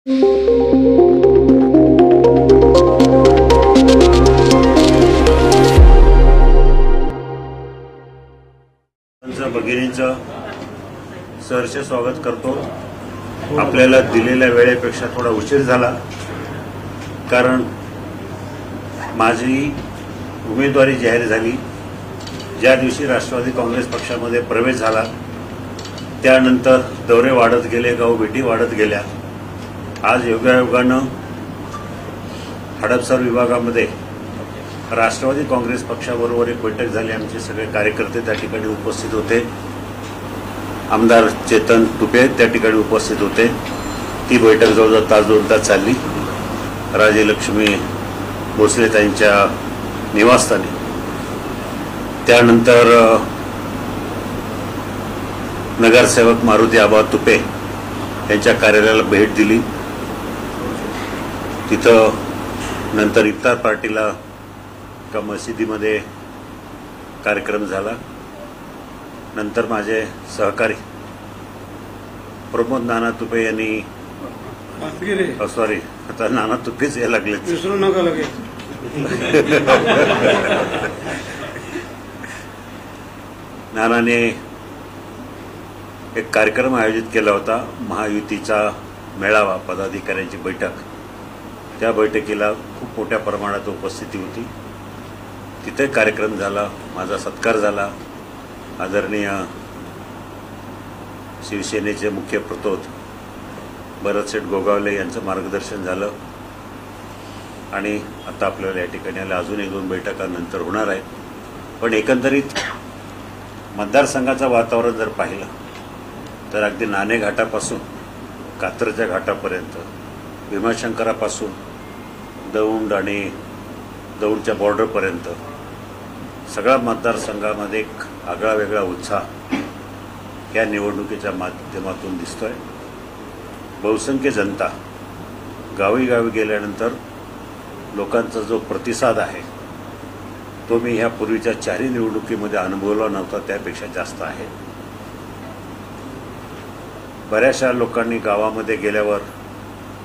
भगिनींचं सहर्ष स्वागत करतो। आपल्याला दिलेल्या वेळेपेक्षा थोडा उशीर झाला, कारण माझी उमेदवारी जाहीर झाली। ज्या दिवशी राष्ट्रवादी काँग्रेस पक्षामध्ये प्रवेश झाला त्यानंतर दौरे वाढत गेले, गावभेटी वाढत गेल्या। आज योगायोगानं हडपसर विभागामध्ये राष्ट्रवादी काँग्रेस पक्षाबरोबर एक बैठक झाली। आमचे सगळे कार्यकर्ते त्या ठिकाणी उपस्थित होते। आमदार चेतन तुपे त्या ठिकाणी उपस्थित होते। ती बैठक जवळजवळ तास 2 तास चालली राजलक्ष्मी भोसले त्यांच्या निवासस्थानी। त्यानंतर नगरसेवक मारुती आबा तुपे यांच्या कार्यालयाला भेट दिली। तिथं नंतर इफ्तार पार्टीला एका मशिदीमध्ये कार्यक्रम झाला। नंतर माझे सहकारी प्रमोद नाना तुपे यांनी सॉरी आता नाना तुपेच यायला लागले, विसरू नका लगे नानाने एक कार्यक्रम आयोजित केला होता, महायुतीचा मेळावा, पदाधिकाऱ्यांची बैठक। त्या बैठकीला खूप मोठ्या प्रमाणात उपस्थिती होती। तिथे कार्यक्रम झाला, माझा सत्कार झाला। आदरणीय शिवसेनेचे मुख्य प्रतोद भरतशेठ गोगावले यांचं मार्गदर्शन झालं आणि आता आपल्याला या ठिकाणी अजून 1-2 बैठका नंतर होणार आहेत। पण एकंदरीत मतदारसंघाचं वातावरण जर पाहिलं तर अगदी नाणे घाटापासून कात्रच्या घाटापर्यंत, भीमाशंकरापासून दौंड आणि दौंडच्या बॉर्डरपर्यंत सगळ्या मतदारसंघामध्ये एक आगळा वेगळा उत्साह या निवडणुकीच्या माध्यमातून दिसतोय। बहुसंख्य जनता गावी गावी गेल्यानंतर लोकांचा जो प्रतिसाद आहे तो मी ह्या पूर्वीच्या 4 निवडणुकीमध्ये अनुभवला नव्हता, त्यापेक्षा जास्त आहे। बऱ्याचशा लोकांनी गावामध्ये गेल्यावर,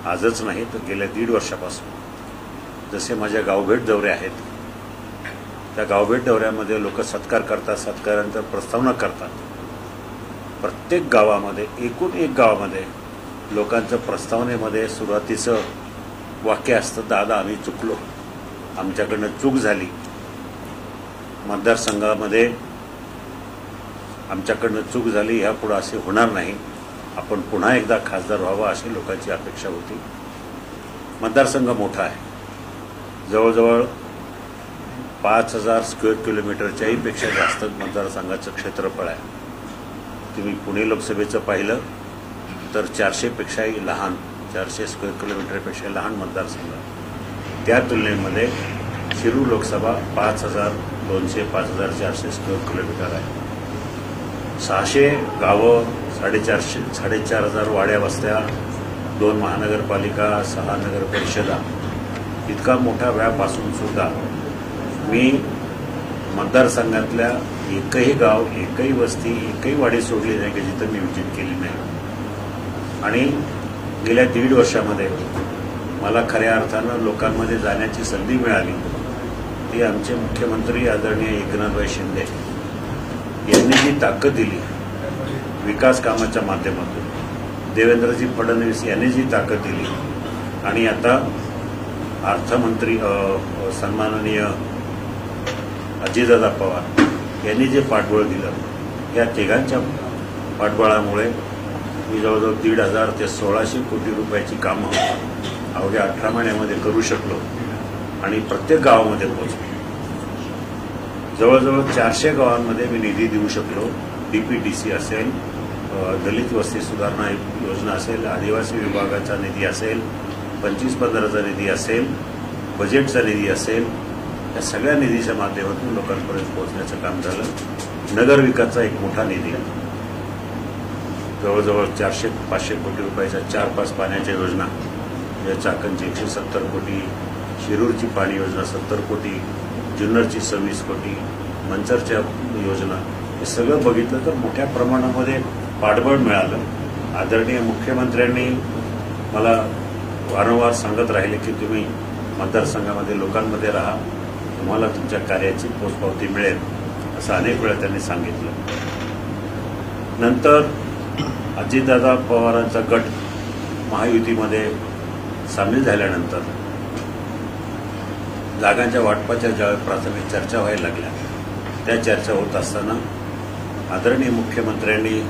आजच नाही तर गेल्या 1.5 वर्षापासून जसे माझ्या गावभेट दौरे आहेत, त्या गावभेट दौऱ्यामध्ये लोक सत्कार करतात, सत्कारानंतर प्रस्तावना करतात। प्रत्येक गावामध्ये, एकूण एक गावामध्ये लोकांचं प्रस्तावनेमध्ये सुरुवातीचं वाक्य असतं, दादा आम्ही चुकलो, आमच्याकडनं चूक झाली, मतदारसंघामध्ये आमच्याकडनं चूक झाली, यापुढे असे होणार नाही, आपण पुन्हा एकदा खासदार व्हावा अशी लोकांची अपेक्षा होती। मतदारसंघ मोठा आहे, जवळजवळ 5000 स्क्वेअर किलोमीटरच्याही पेक्षा जास्त मतदारसंघाचं क्षेत्रफळ आहे। तुम्ही पुणे लोकसभेचं पाहिलं तर 400 पेक्षाही लहान, 400 स्क्वेअर किलोमीटरपेक्षा लहान मतदारसंघ। त्या तुलनेमध्ये शिरूर लोकसभा 5200 5400 स्क्वेअर किलोमीटर आहे। 600 गावं, 4,500 वाड्या वस्त्या, 2 महानगरपालिका, 6 नगर परिषदा, इतका मोठा व्याप असून सुद्धा मी मतदारसंघातल्या एकही गाव, एकही वस्ती, एकही वाडी सोडली नाही की जिथं मी विजिट केली नाही। आणि गेल्या 1.5 वर्षामध्ये मला खऱ्या अर्थानं लोकांमध्ये जाण्याची संधी मिळाली। ती आमचे मुख्यमंत्री आदरणीय एकनाथभाई शिंदे यांनी जी ताकद दिली विकास कामाच्या माध्यमातून, देवेंद्रजी फडणवीस यांनी जी ताकद दिली, आणि आता अर्थमंत्री सन्माननीय अजितदादा पवार यांनी जे पाठबळ दिलं, या तिघांच्या पाठबळामुळे मी जवळजवळ 1,500 ते 1,600 कोटी रुपयाची कामं अवघ्या 18 महिन्यामध्ये करू शकलो आणि प्रत्येक गावामध्ये पोहोचलो। जवळजवळ 400 गावांमध्ये मी निधी देऊ शकलो। DPDC असेल, दलित वस्ती सुधारणा योजना असेल, आदिवासी विभागाचा निधी असेल, 25-15चा निधी असेल, बजेटचा निधी असेल, या सगळ्या निधीच्या माध्यमातून लोकांपर्यंत पोहोचण्याचं काम झालं। नगर विकासचा एक मोठा निधी आहे, जवळजवळ 400-500 कोटी रुपयाच्या 4-5 पाण्याच्या योजना, या चाकणची 170 कोटी, शिरूरची पाणी योजना 70 कोटी, जुन्नरची 26 कोटी, मंचरच्या योजना, हे सगळं बघितलं तर मोठ्या प्रमाणामध्ये पाठबळ मिळालं। आदरणीय मुख्यमंत्र्यांनी मला वारंवार सांगत राहिले की तुम्ही मतदारसंघामध्ये लोकांमध्ये राहा, तुम्हाला तुमच्या कार्याची पोचपावती मिळेल, असं अनेक वेळा त्यांनी सांगितलं. नंतर अजितदादा पवारांचा गट महायुतीमध्ये सामील झाल्यानंतर जागांच्या वाटपाच्या ज्यावेळी प्राथमिक चर्चा व्हायला लागल्या, त्या चर्चा होत असताना आदरणीय मुख्यमंत्र्यांनी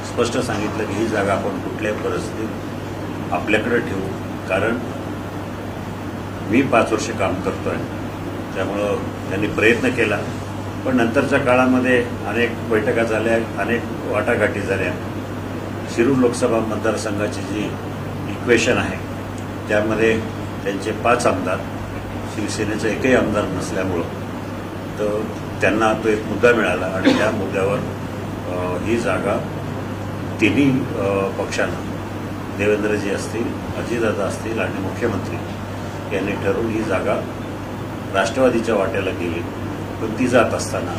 स्पष्ट सांगितलं की ही जागा आपण कुठल्याही परिस्थितीत आपल्याकडे ठेवू, कारण मी 5 वर्ष काम करतोय. त्यामुळं त्यांनी प्रयत्न केला, पण नंतरच्या काळामध्ये अनेक बैठका झाल्या, अनेक वाटाघाटी झाल्या. शिरूर लोकसभा मतदारसंघाची जी इक्वेशन आहे त्यामध्ये त्यांचे 5 आमदार, शिवसेनेचा एकही आमदार नसल्यामुळं तर त्यांना तो एक मुद्दा मिळाला आणि त्या मुद्द्यावर ही जागा तिन्ही पक्षांना, देवेंद्रजी असतील, अजितदादा असतील आणि मुख्यमंत्री यांनी ठरवून ही जागा राष्ट्रवादीच्या वाट्याला गेली. पण ती जात असताना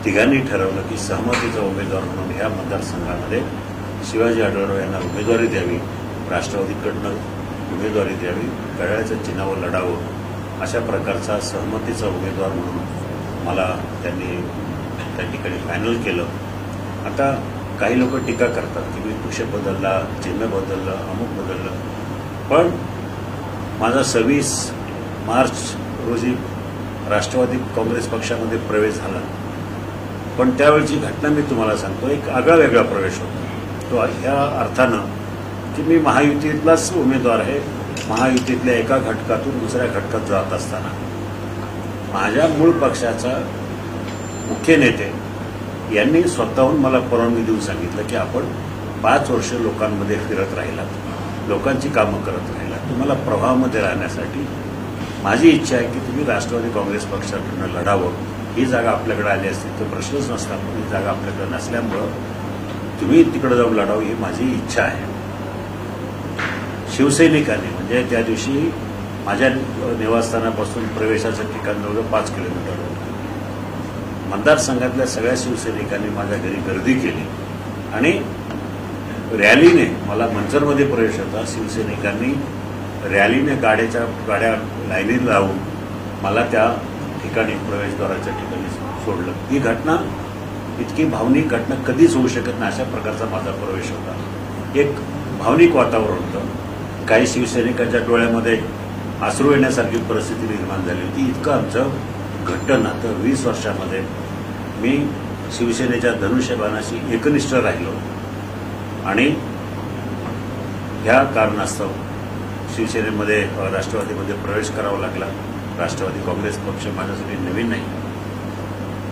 तिघांनी ठरवलं की सहमतीचा उमेदवार म्हणून ह्या मतदारसंघामध्ये शिवाजी आढळराव यांना उमेदवारी द्यावी, राष्ट्रवादीकडनं उमेदवारी द्यावी, घड्याळाच्या चिन्हावर लढावं, अशा प्रकारचा सहमतीचा उमेदवार म्हणून मला त्यांनी त्या ठिकाणी फायनल केलं. आता काही लोक टीका करतात की मी पक्ष बदलला, चिन्ह बदललं, अमुक बदललं, पण माझा 26 मार्च रोजी राष्ट्रवादी काँग्रेस पक्षामध्ये प्रवेश झाला. पण त्यावेळची घटना मी तुम्हाला सांगतो, एक आगळा वेगळा प्रवेश होता. तो ह्या अर्थानं की मी महायुतीतलाच उमेदवार आहे. महायुतीतल्या एका घटकातून दुसऱ्या घटकात जात असताना माझ्या मूळ पक्षाचा मुख्य नेते यांनी स्वतःहून मला परवानगी देऊन सांगितलं की आपण 5 वर्ष लोकांमध्ये फिरत राहिलात, लोकांची कामं करत राहिलात, तुम्हाला प्रवाहामध्ये राहण्यासाठी माझी इच्छा आहे की तुम्ही राष्ट्रवादी काँग्रेस पक्षाकडून लढावं. ही जागा आपल्याकडे आली असती तर प्रश्नच नसता, पण ही जागा आपल्याकडे नसल्यामुळं तुम्ही तिकडे जाऊन लढावं ही माझी इच्छा आहे. शिवसैनिकांनी म्हणजे त्या दिवशी माझ्या निवासस्थानापासून प्रवेशाचं ठिकाण जवळ 5 किलोमीटर होतं. मतदारसंघातल्या सगळ्या शिवसैनिकांनी माझ्या घरी गर्दी केली आणि रॅलीने मला मंचरमध्ये प्रवेश होता. शिवसैनिकांनी रॅलीने गाड्या लाईनीत लावून मला त्या ठिकाणी प्रवेशद्वाराच्या ठिकाणी सोडलं. ही घटना इतकी भावनिक घटना कधीच होऊ शकत नाही, अशा प्रकारचा माझा प्रवेश होता. एक भावनिक वातावरण होतं. काही शिवसैनिकांच्या डोळ्यामध्ये अश्रू येण्यासारखी परिस्थिती निर्माण झाली होती. इतकं आमचं घट्ट नातं 20 वर्षामध्ये मी शिवसेनेच्या धनुष्यबाणाशी एकनिष्ठ राहिलो आणि ह्या कारणास्तव शिवसेनेमध्ये राष्ट्रवादीमध्ये प्रवेश करावा लागला. राष्ट्रवादी काँग्रेस पक्ष माझ्यासाठी नवीन नाही.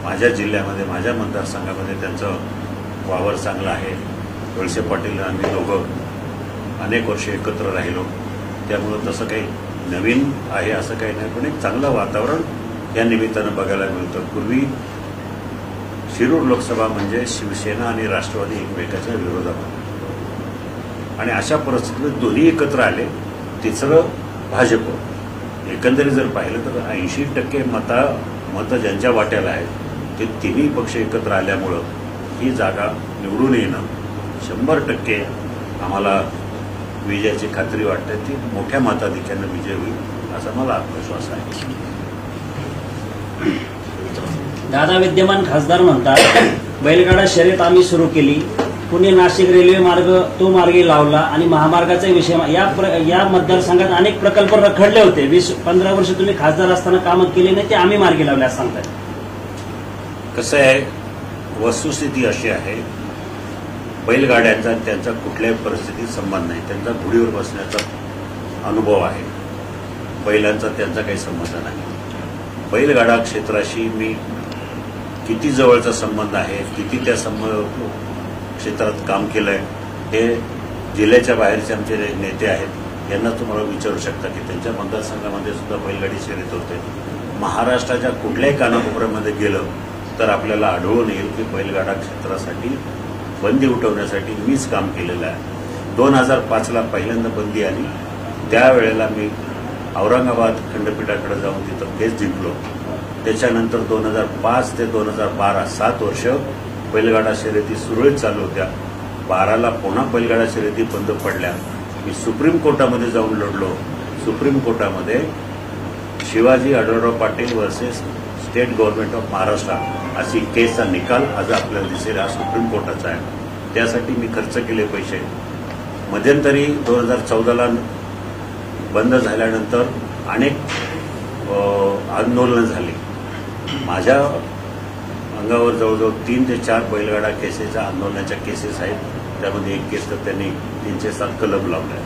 माझ्या जिल्ह्यामध्ये, माझ्या मतदारसंघामध्ये त्यांचं वावर चांगलं आहे. वळसे पाटील आम्ही दोघं अनेक वर्ष एकत्र राहिलो, त्यामुळं तसं काही नवीन आहे असं काही नाही, पण एक चांगलं वातावरण या निमित्तानं बघायला मिळतं. पूर्वी शिरूर लोकसभा म्हणजे शिवसेना आणि राष्ट्रवादी एकमेकाच्या विरोधात आणि अशा परिस्थितीत दोन्ही एकत्र आले. तिसरं भाजप. एकंदरीत जर पाहिलं तर 80% मतं ज्यांच्या वाट्याला आहेत ते तिन्ही पक्ष एकत्र आल्यामुळं ही जागा निवडून येणं 100% आम्हाला विजयाची खात्री वाटते. ती मोठ्या मताधिक्यानं विजय होईल असा मला आत्मविश्वास आहे. दादा विद्यमान खासदार म्हणतात बैलगाडा शर्यत आम्ही सुरू केली, पुणे नाशिक रेल्वे मार्ग तो मार्गी लावला आणि महामार्गाचा विषय या मतदारसंघात अनेक प्रकल्प रखडले होते. 20-15 वर्ष तुम्ही खासदार असताना कामं केली नाही, ते आम्ही मार्गी लावले असं सांगतात. कसं आहे, वस्तुस्थिती अशी आहे, बैलगाड्यांचा त्यांचा कुठल्याही परिस्थितीत संबंध नाही. त्यांचा घोडीवर बसण्याचा अनुभव आहे. बैलांचा त्यांचा काही संबंध नाही. बैलगाडा क्षेत्राशी मी किती जवळचा संबंध आहे, किती त्या क्षेत्रात काम केलंय हे जिल्ह्याच्या बाहेरचे आमचे नेते आहेत, यांना तुम्हाला विचारू शकता की त्यांच्या मतदारसंघामध्ये सुद्धा बैलगाडी शर्यत होते. महाराष्ट्राच्या कुठल्याही कानाकोपऱ्यामध्ये गेलं तर आपल्याला आढळून येईल की बैलगाडा क्षेत्रासाठी बंदी उठवण्यासाठी मीच काम केलेलं आहे. 2005ला पहिल्यांदा बंदी आली, त्यावेळेला मी औरंगाबाद खंडपीठाकडे जाऊन तिथं केस जिंकलो. त्याच्यानंतर 2005 ते 2012 7 वर्ष बैलगाडा शर्यती सुरळीत चालू होत्या. 12ला पुन्हा बैलगाडा शर्यती बंद पडल्या मी सुप्रीम कोर्टामध्ये जाऊन लढलो. सुप्रीम कोर्टामध्ये Shivaji Adhalrao Patil versus state government of Maharashtra अशी केसचा निकाल आज आपल्याला दिसेल. हा सुप्रीम कोर्टाचा आहे. त्यासाठी मी खर्च केले पैसे. मध्यंतरी 2014ला बंद झाल्यानंतर अनेक आंदोलनं झाली. माझ्या अंगावर जवळजवळ 3 ते 4 बैलगाडा केसेसच्या आंदोलनाच्या केसेस आहेत. त्यामध्ये एक केस तर त्यांनी 307 कलम लावला आहे.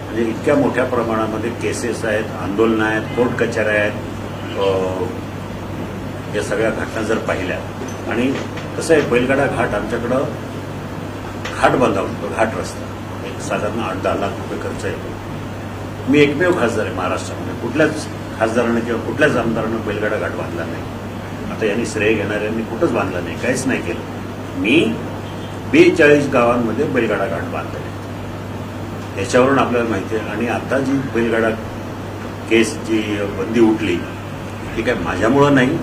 म्हणजे इतक्या मोठ्या प्रमाणामध्ये केसेस आहेत, आंदोलनं आहेत, कोर्ट कचऱ्या आहेत. या सगळ्या घटना जर पाहिल्या आणि कसं आहे, बैलगाडा घाट आमच्याकडं घाट बांधावा लागतो, घाट रस्ता एक साधारण 8-10 लाख रुपये खर्च येतो. मी एकमेव खासदार आहे महाराष्ट्रामध्ये. कुठल्याच खासदारानं किंवा कुठल्याच आमदारानं बैलगाडा घाट बांधला नाही. आता यांनी श्रेय घेणाऱ्यांनी कुठंच बांधला नाही, काहीच नाही केलं. मी 42 गावांमध्ये बैलगाडा घाट बांधले. याच्यावरून आपल्याला माहिती आहे. आणि आता जी बैलगाडा केस जी बंदी उठली ती काय माझ्यामुळं नाही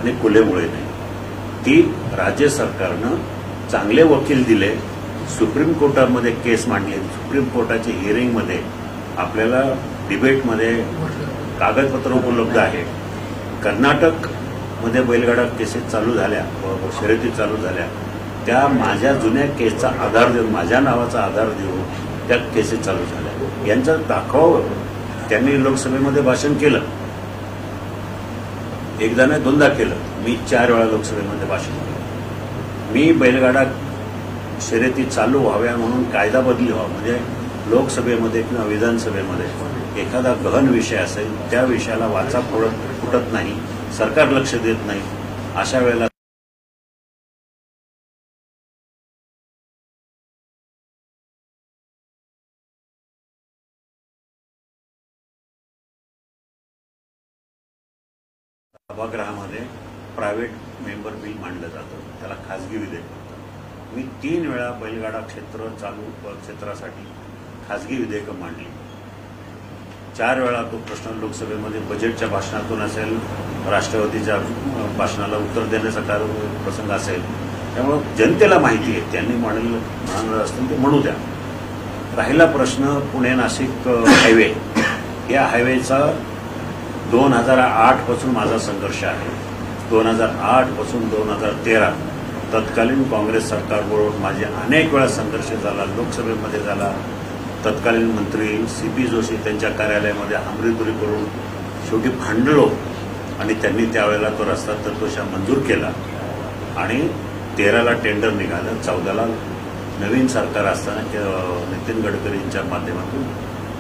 आणि कुलेमुळे नाही. ती राज्य सरकारनं चांगले वकील दिले, सुप्रीम कोर्टामध्ये केस मांडली. सुप्रीम कोर्टाच्या हिअरिंगमध्ये आपल्याला डिबेटमध्ये कागदपत्र उपलब्ध आहे. कर्नाटकमध्ये बैलगाडा केसेस चालू झाल्या, शर्यती चालू झाल्या, त्या माझ्या जुन्या केसचा आधार देऊन, माझ्या नावाचा आधार देऊन त्या केसेस चालू झाल्या. यांचं दाखवावं. त्यांनी लोकसभेमध्ये भाषण केलं, एकदा नाही 2दा केलं. मी 4 वेळा लोकसभेमध्ये भाषण केलं. मी बैलगाडा शर्यती चालू व्हाव्या म्हणून कायदा बदली व्हावा, म्हणजे लोकसभेमध्ये किंवा विधानसभेमध्ये एखादा गहन विषय असेल, त्या विषयाला वाचा फुटत नाही, सरकार लक्ष देत नाही, अशा वेळेला सभागृहामध्ये प्रायव्हेट मेंबर बिल मांडलं जातं, त्याला खासगी विधेयक म्हणतात. मी 3 वेळा बैलगाडा क्षेत्रासाठी खासगी विधेयकं मांडली. 4 वेळा तो प्रश्न लोकसभेमध्ये बजेटच्या भाषणातून असेल, राष्ट्रवादीच्या भाषणाला उत्तर देण्याचा प्रसंग असेल. त्यामुळं जनतेला माहिती आहे, त्यांनी म्हणालं असतील ते म्हणू द्या. राहिला प्रश्न पुणे नाशिक हायवे. या हायवेचा 2008 पासून माझा संघर्ष आहे. 2008 पासून 2013 तत्कालीन काँग्रेस सरकारबरोबर माझे अनेक वेळा संघर्ष झाला, लोकसभेमध्ये झाला. तत्कालीन मंत्री CP जोशी त्यांच्या कार्यालयामध्ये हमरीतुरी करून शेवटी भांडलो आणि त्यांनी त्यावेळेला तो रस्ता तत्वशः मंजूर केला आणि 13ला टेंडर निघालं. 14ला नवीन सरकार असताना नितीन गडकरींच्या माध्यमातून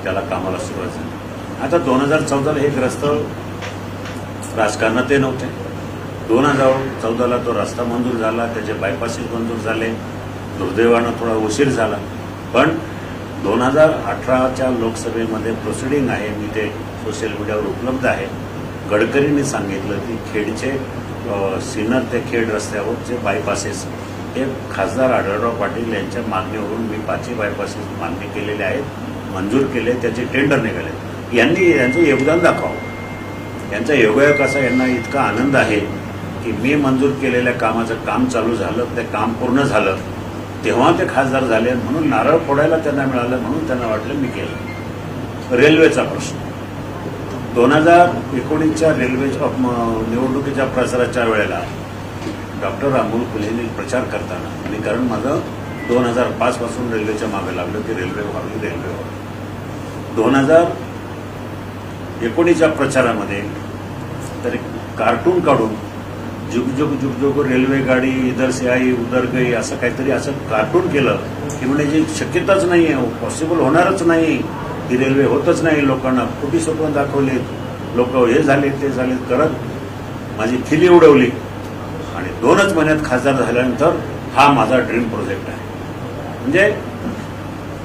त्याला कामाला सुरुवात झाली. आता 2014ला एक रस्ता राजकारणात ते नव्हते. 2014ला तो रस्ता मंजूर झाला, त्याचे बायपासेस मंजूर झाले. दुर्दैवानं थोडा उशीर झाला, पण 2018च्या लोकसभेमध्ये प्रोसिडिंग आहे, मी ते सोशल मीडियावर उपलब्ध आहे. गडकरींनी सांगितलं की खेडचे सिन्नर ते खेड रस्त्यावरचे बायपासेस हे खासदार आढळराव पाटील यांच्या मागणीवरून मी 5 बायपासेस मान्य केलेले आहेत, मंजूर केले, त्याचे टेंडर निघाले. यांनी यांचं योगदान दाखवावं. यांचा योगायोग असा, यांना इतका आनंद आहे की मी मंजूर केलेल्या कामाचं काम चालू झालं, ते काम पूर्ण झालं, तेव्हा ते खासदार झाले म्हणून नारळ फोडायला त्यांना मिळालं, म्हणून त्यांना वाटलं मी केलं. रेल्वेचा प्रश्न 2019च्या रेल्वेच्या निवडणुकीच्या प्रचाराच्या वेळेला डॉक्टर अमोल कोल्हेंनी प्रचार करताना, आणि कारण माझं 2005 पासून रेल्वेच्या मागे लागलं की रेल्वे व्हावी, रेल्वे व्हावी. 2019च्या प्रचारामध्ये तरी कार्टून काढून जुग जुग जुग जुग रेल्वे गाडी इधर से आई उधर गई असं काहीतरी असं कार्टून केलं की म्हणजे शक्यताच नाही आहे, पॉसिबल होणारच नाही, ही रेल्वे होतच नाही. लोकांना खोटी स्वप्न दाखवली, लोक हे झाले ते झाले करत माझी खिल्ली उडवली आणि 2च महिन्यात खासदार झाल्यानंतर हा माझा ड्रीम प्रोजेक्ट आहे. म्हणजे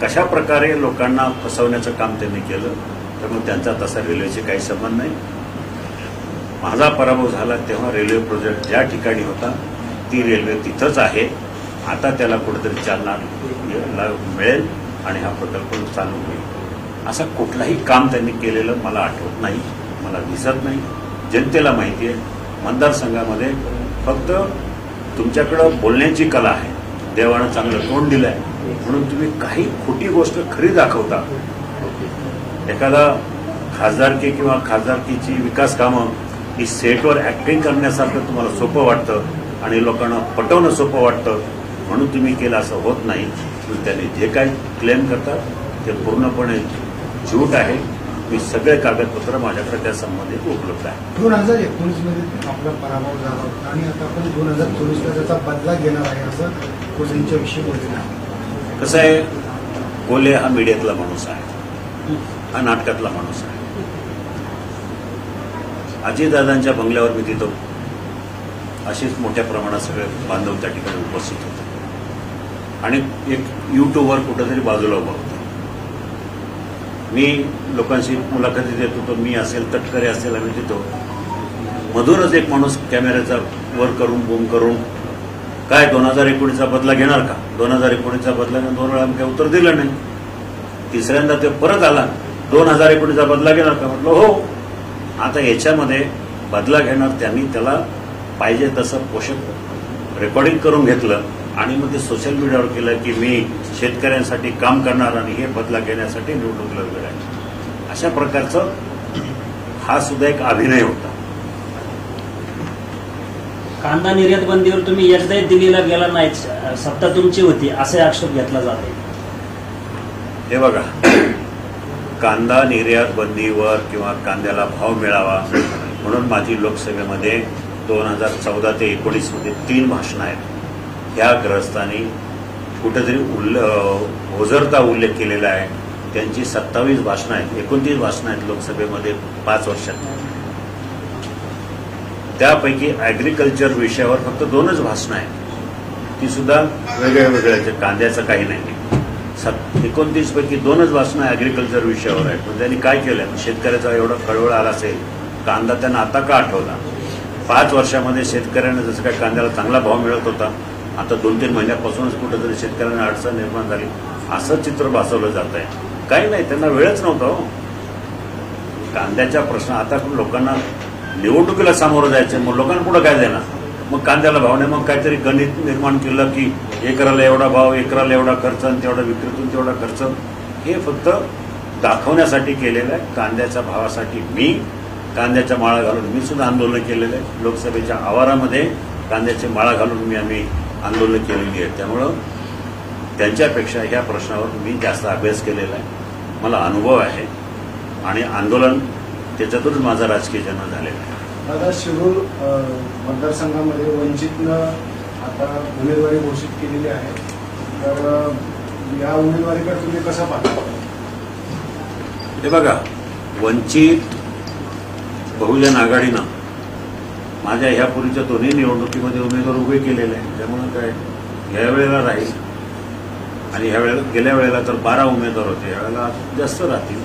कशा प्रकारे लोकांना फसवण्याचं काम त्यांनी केलं. त्यामुळे त्यांचा तसा रेल्वेशी काही संबंध नाही. माझा पराभव झाला तेव्हा रेल्वे प्रोजेक्ट ज्या ठिकाणी होता ती रेल्वे तिथंच आहे. आता त्याला कुठेतरी चालना मिळेल आणि हा प्रकल्प चालू होईल. असं कुठलाही काम त्यांनी केलेलं मला आठवत नाही, मला दिसत नाही. जनतेला माहिती आहे, मतदारसंघामध्ये फक्त तुमच्याकडं बोलण्याची कला आहे, देवानं चांगलं तोंड दिलं आहे, म्हणून तुम्ही काही खोटी गोष्ट खरी दाखवता. एखादा खासदारकी किंवा खासदारकीची विकास कामं ही सेटवर ऍक्टिंग करण्यासारखं तुम्हाला सोपं वाटतं आणि लोकांना पटवणं सोपं वाटतं म्हणून तुम्ही केलं, असं होत नाही. त्यांनी जे काही क्लेम करतात ते पूर्णपणे झूट आहे. मी सगळे कागदपत्र माझ्याकडे त्या संबंधित उपलब्ध आहे. 2019 मध्ये आपला पराभव झाला होता आणि आता आपण 2024 ला त्याचा बदला घेणार आहे असं कोल्हेंच्या विषयी बोललेलं आहे. कसं आहे, कोल्हे हा मीडियातला माणूस आहे, हा नाटकातला माणूस आहे. अजितदादांच्या बंगल्यावर मी तिथं अशीच मोठ्या प्रमाणात सगळे बांधव त्या ठिकाणी उपस्थित होते आणि एक युट्यूबवर कुठेतरी बाजूला उभा होता. मी लोकांशी मुलाखती देत होतो. मी असेल, तटकरे असेल, आम्ही तिथं मधूनच एक माणूस कॅमेऱ्याचा वर करून बूम करून काय 2019चा बदला घेणार का, 2019चा बदला, 2 वेळा काही उत्तर दिलं नाही. तिसऱ्यांदा ते परत आला, 2019चा बदला घेणार का, म्हटलं हो. आता याच्यामध्ये बदला घेणार, त्यांनी त्याला पाहिजे तसं पोषक रेकॉर्डिंग करून घेतलं आणि मग ते सोशल मीडियावर केलं की मी शेतकऱ्यांसाठी काम करणार आणि हे बदला घेण्यासाठी निवडणूक लढवणार आहे. अशा प्रकारचं हा सुद्धा एक अभिनय होता. कांदा निर्यात बंदीवर तुम्ही एकदाही दिल्लीला गेला नाही, सत्ता तुमची होती असे आक्षेप घेतला जातो. हे बघा, कांदा निर्यात बंदीवर किंवा कांद्याला भाव मिळावा म्हणून माझी लोकसभेमध्ये 2014 ते 19 मध्ये 3 भाषणं आहेत. ह्या ग्रस्तांनी कुठेतरी ओझरता उल्लेख केलेला आहे. त्यांची 27 भाषणं आहेत, 29 भाषणं आहेत लोकसभेमध्ये 5 वर्षात. त्यापैकी ॲग्रिकल्चर विषयावर फक्त 2च भाषणं आहेत, ती सुद्धा वेगळ्या वेगळ्या, कांद्याचं काही नाही. 29 पैकी 2च भाषणं ॲग्रिकल्चर विषयावर आहेत. पण त्यांनी काय केलं, शेतकऱ्याचा एवढा कळवळ आला असेल, कांदा त्यांना आता का आठवला. 5 वर्षामध्ये शेतकऱ्यांना जसं काय कांद्याला चांगला भाव मिळत होता, आता 2-3 महिन्यापासूनच कुठेतरी शेतकऱ्यांना अडचण निर्माण झाली, असं चित्र भासवलं जात आहे. काही नाही, त्यांना वेळच नव्हता हो. कांद्याच्या प्रश्न आता लोकांना निवडणुकीला सामोरं जायचं, मग लोकांना पुढे काय देणार, मग कांद्याला भाव नाही, मग काहीतरी गणित निर्माण केलं की एकराला एवढा भाव, एकराला एवढा खर्च आणि तेवढा विक्रीतून तेवढा खर्च. हे फक्त दाखवण्यासाठी केलेलं आहे. कांद्याच्या भावासाठी मी कांद्याच्या माळा घालून मी सुद्धा आंदोलन केलेलं आहे. लोकसभेच्या आवारामध्ये कांद्याची माळा घालून आम्ही आंदोलन केलेली आहेत. त्यामुळं त्यांच्यापेक्षा ह्या प्रश्नावर मी जास्त अभ्यास केलेला आहे, मला अनुभव आहे आणि आंदोलन त्याच्यातूनच माझा राजकीय जन्म झालेला आहे. दादा, शिरूर मतदारसंघामध्ये वंचितनं आता उमेदवारी घोषित केलेली आहे, तर या उमेदवारीकडे तुम्ही कसं पाहता? हे बघा, वंचित बहुजन आघाडीनं माझ्या ह्यापूर्वीच्या 2 निवडणुकीमध्ये उमेदवार उभे केलेले आहे. त्यामुळे काय या वेळेला राहील आणि ह्या वेळेला, गेल्या वेळेला तर 12 उमेदवार होते, यावेळेला जास्त राहतील.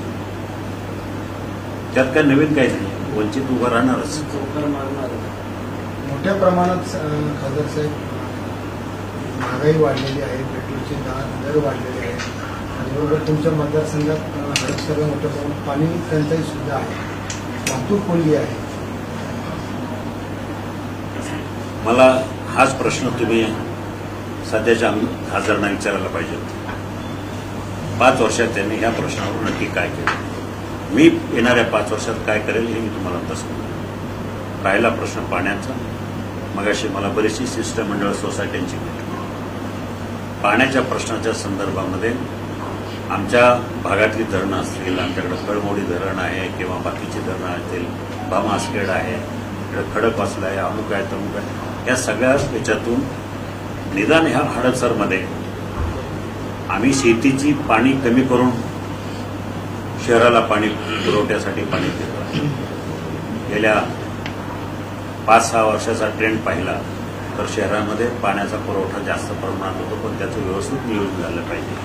त्यात काय नवीन काही नाही, वंचित उभं राहणारच. मोठ्या प्रमाणात खासदार साहेब महागाई वाढलेली आहे, पेट्रोलचे दर वाढलेले आहेत, त्याचबरोबर तुमच्या मतदारसंघात हडपसरला मोठ्या प्रमाणात पाणी टंचाई सुद्धा आहे, वाहतूक कोंडी आहे. मला हाच प्रश्न तुम्ही सध्याच्या खासदारांना विचारायला पाहिजे. 5 वर्षात त्यांनी ह्या प्रश्नावर नक्की काय केलं, मी येणाऱ्या 5 वर्षात काय करेल हे मी तुम्हाला आता सांगतो. राहिला प्रश्न पाण्याचा, मगाशी मला बरीचशी शिष्टमंडळ सोसायट्यांची भेटली. पाण्याच्या प्रश्नाच्या संदर्भामध्ये आमच्या भागातली धरणं असतील, आमच्याकडे कळमोडी धरण आहे किंवा बाकीची धरणं असतील, भामासखेड आहे, इकडे खडकवासला आहे, अमुक आहे, तमुक आहे, या सगळ्या याच्यातून निदान ह्या हडपसरमध्ये आम्ही शेतीची पाणी कमी करून शहराला पाणी पुरवठ्यासाठी पाणी देतो. गेल्या 5-6 वर्षाचा ट्रेंड पाहिला तर शहरामध्ये पाण्याचा पुरवठा जास्त प्रमाणात होतो, पण त्याचं व्यवस्थित नियोजन झालं पाहिजे.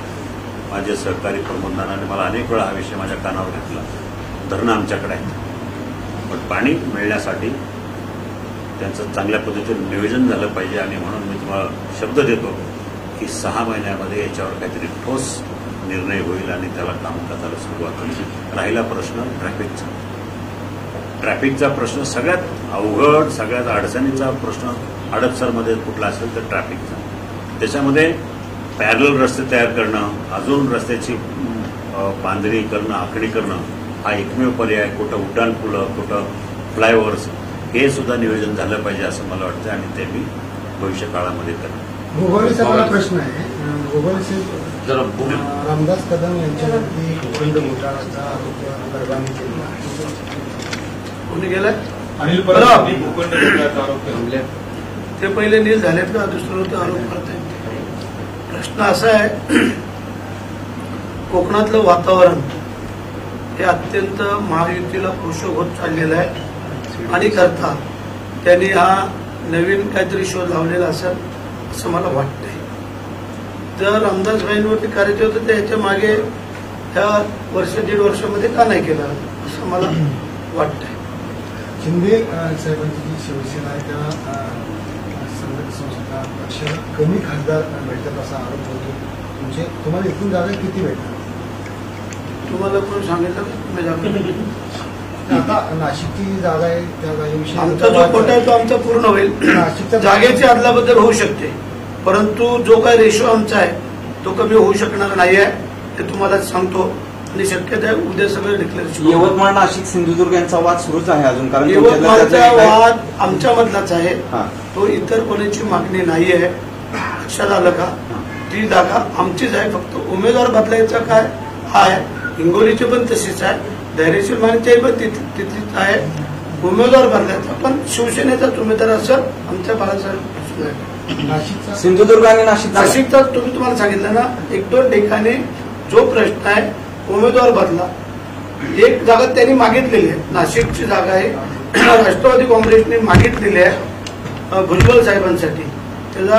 माझे सहकारी प्रबंधनाने मला अनेक वेळा हा विषय माझ्या कानावर घेतला. धरणं आमच्याकडे आहेत, पण पाणी मिळण्यासाठी त्यांचं चांगल्या पद्धतीने नियोजन झालं पाहिजे आणि म्हणून मी तुम्हाला शब्द देतो की 6 महिन्यामध्ये याच्यावर काहीतरी ठोस निर्णय होईल आणि त्याला कामकाजाला सुरुवात होईल. राहिला प्रश्न ट्रॅफिकचा. ट्रॅफिकचा प्रश्न सगळ्यात अवघड, सगळ्यात अडचणीचा प्रश्न हडपसरमध्ये कुठला असेल तर ट्रॅफिकचा. त्याच्यामध्ये पॅरल रस्ते तयार करणं, अजून रस्त्याची बांधणी करणं, आखणी करणं हा एकमेव पर्याय. कुठं उड्डाणपुलं, कुठं फ्लायओव्हर्स, हे सुद्धा नियोजन झालं पाहिजे असं मला वाटतं आणि ते मी भविष्य काळामध्ये करणार. गोगोले साहेबांना प्रश्न आहे. गोगोले साहेब, रामदास कदम यांच्यावरती खंड घोटाळ्याचा आरोप गरबांनी केला आहे. कोणी गेलाय? अनिल परब भूखंड घोटाळ्याचा आरोप केला. ते पहिले नील झालेत का दुसऱ्यावर आरोप करतायत? प्रश्न असा आहे, कोकणातलं वातावरण हे अत्यंत महायुतीला पोषक होत चाललेलं आहे आणि करता त्यांनी हा नवीन काहीतरी शोध लावलेला असेल असं मला वाटतंय. जर रामदासबाईंवरती करायचं होतं तर याच्या मागे ह्या वर्ष दीड वर्षामध्ये का नाही केलं असं मला वाटतंय. शिंदे साहेबांची जी शिवसेना आहे त्या संघटन संस्था पक्षाला कमी खासदार भेटतात असा आरोप होतो. म्हणजे तुम्हाला एकूण जागा किती भेटतात? तुम्हाला कोण सांगितलं का तुम्ही जागा? आता नाशिकची जी जागा आहे त्या जागेविषयी आमचा जो कोटा आहे तो आमचा पूर्ण होईल. नाशिकच्या जागेची अदलाबदल होऊ शकते, परंतु जो काय रेशो आमचा आहे तो कमी होऊ शकणार नाही आहे ते तुम्हाला सांगतो आणि शक्यता आहे उद्या सगळं डिक्लेअर. यवतमाळ, नाशिक, सिंधुदुर्ग यांचा वाद सुरूच आहे अजून, कारण यवतमाळचा वाद आमच्या मधलाच आहे. हा. तो इतर कोणाची मागणी नाही आहे. लक्षात आलं का? ती जागा आमचीच आहे. फक्त उमेदवार बदलायचा काय आहे. हिंगोलीची पण तशीच आहे, धैर्यशील मानेची पण तिथलीच आहे. उमेदवार बदलायचा पण शिवसेनेचाच उमेदवार असेल आमच्या बाळासाहेब. नाशिकचा सिंधुदुर्ग आणि नाशिकचा तुम्हाला सांगितलं ना, एक दोन ठिकाणी जो प्रश्न आहे उमेदवार बदला. एक जागा त्यांनी मागितलेली आहे, नाशिकची जागा आहे राष्ट्रवादी काँग्रेसने मागितलेली आहे भुजबळ साहेबांसाठी. त्याचा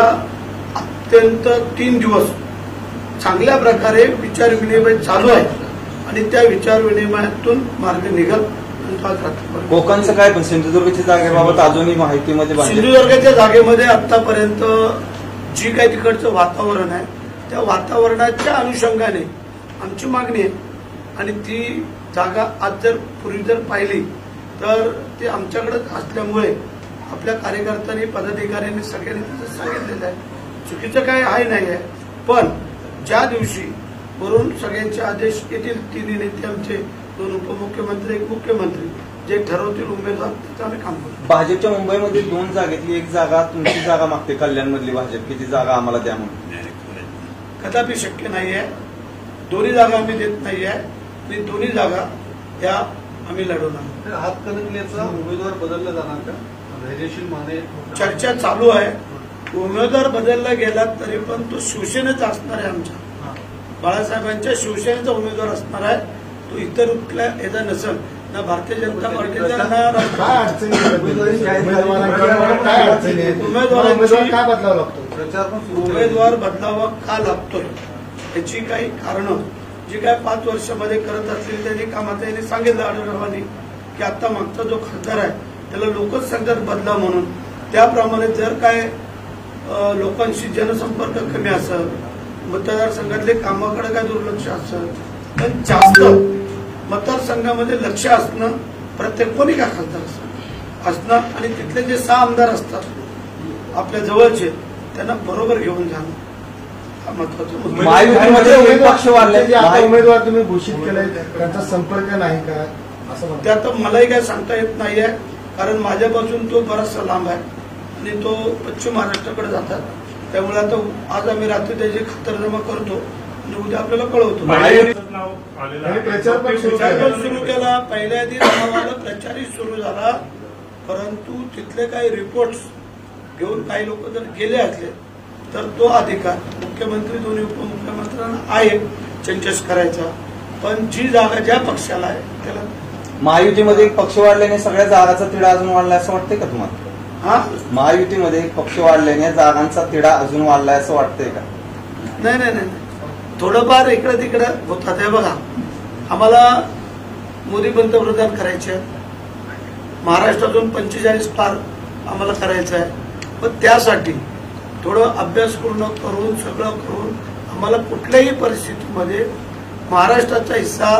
अत्यंत 3 दिवस चांगल्या प्रकारे विचार विनिमय चालू आहे आणि त्या विचार विनिमयातून मार्ग निघल. कोकणचं काय, पण सिंधुदुर्गच्या जागेबाबत अजूनही माहितीमध्ये सिंधुदुर्गाच्या जागेमध्ये आतापर्यंत जी काही तिकडचं वातावरण आहे त्या वातावरणाच्या अनुषंगाने आमची मागणी आहे आणि ती जागा आज जर पूर्वी जर पाहिली तर ती आमच्याकडे असल्यामुळे आपल्या कार्यकर्त्यांनी पदाधिकाऱ्यांनी सगळ्यांनी तिथं सांगितलेलं आहे. चुकीचं काय आहे नाही आहे, पण ज्या दिवशी वरून सगळ्यांचे आदेश येतील, 3 नेते आमचे, 2 उपमुख्यमंत्री, 1 मुख्यमंत्री, जे ठरवतील उमेदवार त्याचं आम्ही काम करू. भाजपच्या मुंबईमध्ये 2 जागेतली एक जागा तुमची जागा मागते कल्याणमधली भाजप, की ती जागा आम्हाला द्या म्हणून. कदापि शक्य नाही आहे. दोन्ही जागा आम्ही देत नाही आहे आणि दोन्ही जागा त्या आम्ही लढवणार. हातकणंगलेचा उमेदवार बदलला जाणार का? धैर्यशील माने चर्चा चालू आहे. उमेदवार बदलला गेला तरी पण तो शिवसेनेचा असणार आहे. आमच्या बाळासाहेबांच्या शिवसेनेचा उमेदवार असणार आहे. तो इतर कुठल्या याचा नसेल ना भारतीय जनता पार्टीचा ना काय अडचणी आहेत? काय अडचणी आहेत? उमेदवार काय बदलावा लागतो? प्रचार पण सुरू उमेदवार बदलावा का लागतोय याची काही कारणं जी काय 5 वर्षामध्ये करत असलेली त्यांनी कामाचं यांनी सांगितलं आढळरावांनी की आता मागचा जो खासदार आहे त्याला लोकच सांगतात बदला म्हणून. त्याप्रमाणे जर काय लोकांशी जनसंपर्क कमी असेल, मतदारसंघातले कामाकडे काय दुर्लक्ष असेल, पण जास्त मतदारसंघामध्ये लक्ष असणं प्रत्येक कोणी काय खासदार असणं आणि तिथले जे 6 आमदार असतात आपल्या जवळचे त्यांना बरोबर घेऊन जाणं हा महत्वाचा मुद्दा. महायुतीमध्ये एक पक्ष वाढले, जे आता उमेदवार तुम्ही घोषित केले त्यांचा संपर्क नाही का असं म्हणतात? ते आता मलाही काय सांगता येत नाहीये, कारण माझ्यापासून तो बराचसा लांब आहे आणि तो पश्चिम महाराष्ट्राकडे जातात. त्यामुळे आता आज आम्ही रात्री त्याची खातरजमा करतो आणि उद्या आपल्याला कळवतो. प्रचार पण सुरू केला, पहिल्या आधी नावाला प्रचारही सुरू झाला, परंतु तिथले काही रिपोर्ट्स घेऊन काही लोक जर गेले असले तर तो अधिकार मुख्यमंत्री, दोन्ही उपमुख्यमंत्र्यांना आहे चेंजेस करायचा. पण जी जागा ज्या पक्षाला आहे त्याला. महायुतीमध्ये एक पक्ष वाढल्याने सगळ्या जागांचा तिढा अजून वाढलाय असं वाटतंय का तुम्हाला? हा, महायुतीमध्ये एक पक्ष वाढल्याने जागांचा तिढा अजून वाढलाय असं वाटतंय का? नाही नाही नाही, थोडंफार इकडे तिकडे होतात. हे बघा, आम्हाला मोदी पंतप्रधान करायचे आहेत, महाराष्ट्रातून 45 पार आम्हाला करायचं आहे. पण त्यासाठी थोडं अभ्यास पूर्ण करून सगळं करून आम्हाला कुठल्याही परिस्थितीमध्ये महाराष्ट्राचा हिस्सा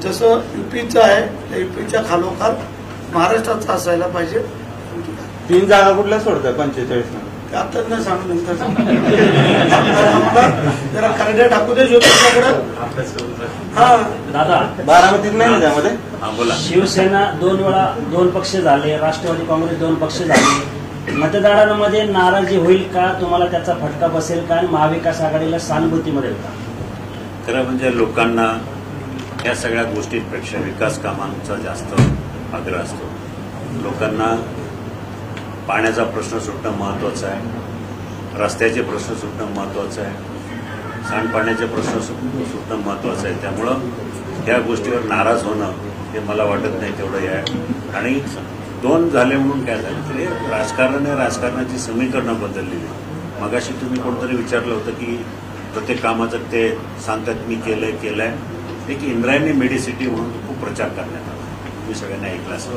जसं युपीचा आहे त्या युपीच्या खालोखाल महाराष्ट्राचा असायला पाहिजे. 3 जागा कुठल्या सोडताय 45 मध्ये? ते आता न सांगू नंतर सांगू. आम्हाला जरा करड्या टाकू दे ज्योतिषाकडे. हा दादा, बारामतीत नाही ना त्यामध्ये? हा बोला. शिवसेना 2 वेळा 2 पक्ष झाले, राष्ट्रवादी काँग्रेस 2 पक्ष झाले. मतदारांमध्ये नाराजी होईल का? तुम्हाला त्याचा फटका बसेल का? आणि महाविकास आघाडीला सहानुभूती मिळेल का? खरं म्हणजे लोकांना या सगळ्या गोष्टींपेक्षा विकास कामांचा जास्त आग्रह असतो. लोकांना पाण्याचा प्रश्न सुटणं महत्त्वाचं आहे, रस्त्याचे प्रश्न सुटणं महत्त्वाचं आहे, सांडपाण्याचे प्रश्न सुटणं महत्त्वाचं आहे. त्यामुळं या गोष्टीवर नाराज होणं हे मला वाटत नाही तेवढं आहे. आणि 2 झाले म्हणून काय झालं तर हे राजकारण आहे, राजकारणाची समीकरणं बदललेली. मगाशी तुम्ही कोणतरी विचारलं होतं की प्रत्येक कामाचं ते सांगतात मी केलंय. एक इंद्रायणी मेडिसिटी म्हणून खूप प्रचार करण्यात आला, तुम्ही सगळ्यांनी ऐकलं असं.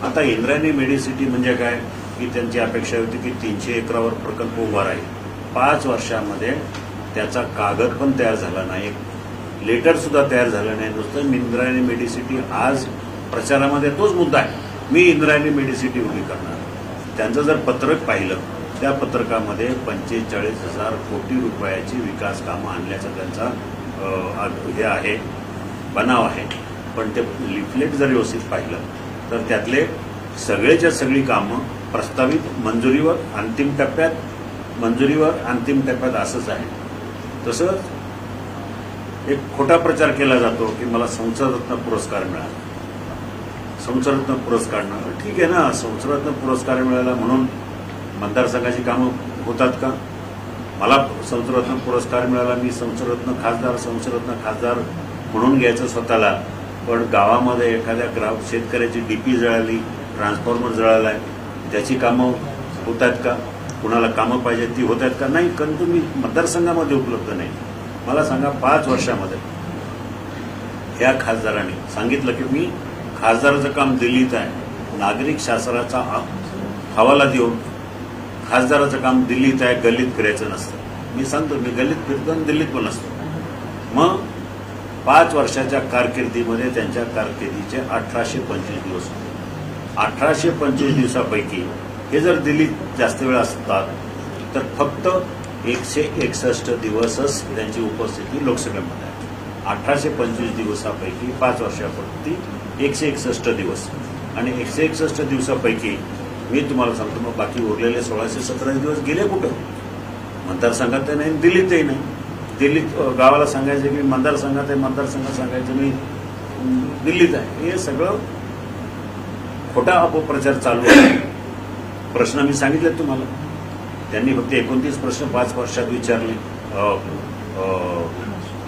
आता इंद्रायणी मेडिसिटी म्हणजे काय की त्यांची अपेक्षा होती की 300 एकरावर प्रकल्प उभा राहील. 5 वर्षामध्ये त्याचा कागद पण तयार झाला नाही, लेटर सुद्धा तयार झालं नाही. नुसतं इंद्रायणी मेडिसिटी आज प्रचारामध्ये तोच मुद्दा आहे, मी इंद्रायणी मेडिसिटी उभी करणार. त्यांचं जर पत्रक पाहिलं, त्या पत्रकामध्ये 45,000 कोटी रुपयाची विकास कामं आणल्याचा त्यांचा हे आहे, बनाव आहे. पण ते लिफलेट जर व्यवस्थित पाहिलं तर त्यातले सगळेच्या सगळी कामं प्रस्तावित मंजुरीवर अंतिम टप्प्यात असंच आहे. तसंच एक खोटा प्रचार केला जातो की मला संसदरत्न पुरस्कार मिळाला. संसदरत्न पुरस्कार ठीक आहे ना, संसदरत्न पुरस्कार मिळाला म्हणून मतदारसंघाची कामं होतात का? मला संसदरत्न पुरस्कार मिळाला, मी संसदरत्न खासदार म्हणून घ्यायचं स्वतःला. पण गावामध्ये एखाद्या शेतकऱ्याची डीपी जळाली, ट्रान्सफॉर्मर जळाला आहे, त्याची कामं होत आहेत का? कुणाला कामं पाहिजे ती होत आहेत का? नाही, कारण तुम्ही मतदारसंघामध्ये उपलब्ध नाही. मला सांगा, 5 वर्षामध्ये या खासदारांनी सांगितलं की मी खासदाराचं काम दिल्लीत आहे, नागरिक शासनाचा हवाला देऊन खासदाराचं काम दिल्लीत आहे, गल्लीत फिरायचं नसतं. मी सांगतो, मी गल्लीत फिरतो आणि दिल्लीत पण असतो. मग 5 वर्षाच्या कारकिर्दीमध्ये त्यांच्या कारकिर्दीचे 1825 दिवस होते. 1825 दिवसापैकी हे जर दिल्लीत जास्त वेळ असतात तर फक्त 161 दिवसच त्यांची उपस्थिती लोकसभेमध्ये आहे. 1825 दिवसापैकी 5 वर्षापूर्वी 161 दिवस. आणि 161 दिवसापैकी मी तुम्हाला सांगतो, मग बाकी उरलेले 1617 दिवस गेले कुठं? मतदारसंघात नाही, दिल्लीतही नाही. दिल्लीत गावाला सांगायचं की मतदारसंघात आहे, मतदारसंघात सांगायचं मी दिल्लीत आहे. हे सगळं खोटा अपप्रचार चालू आहे. प्रश्न मी सांगितले तुम्हाला, त्यांनी फक्त 29 प्रश्न 5 वर्षात विचारले,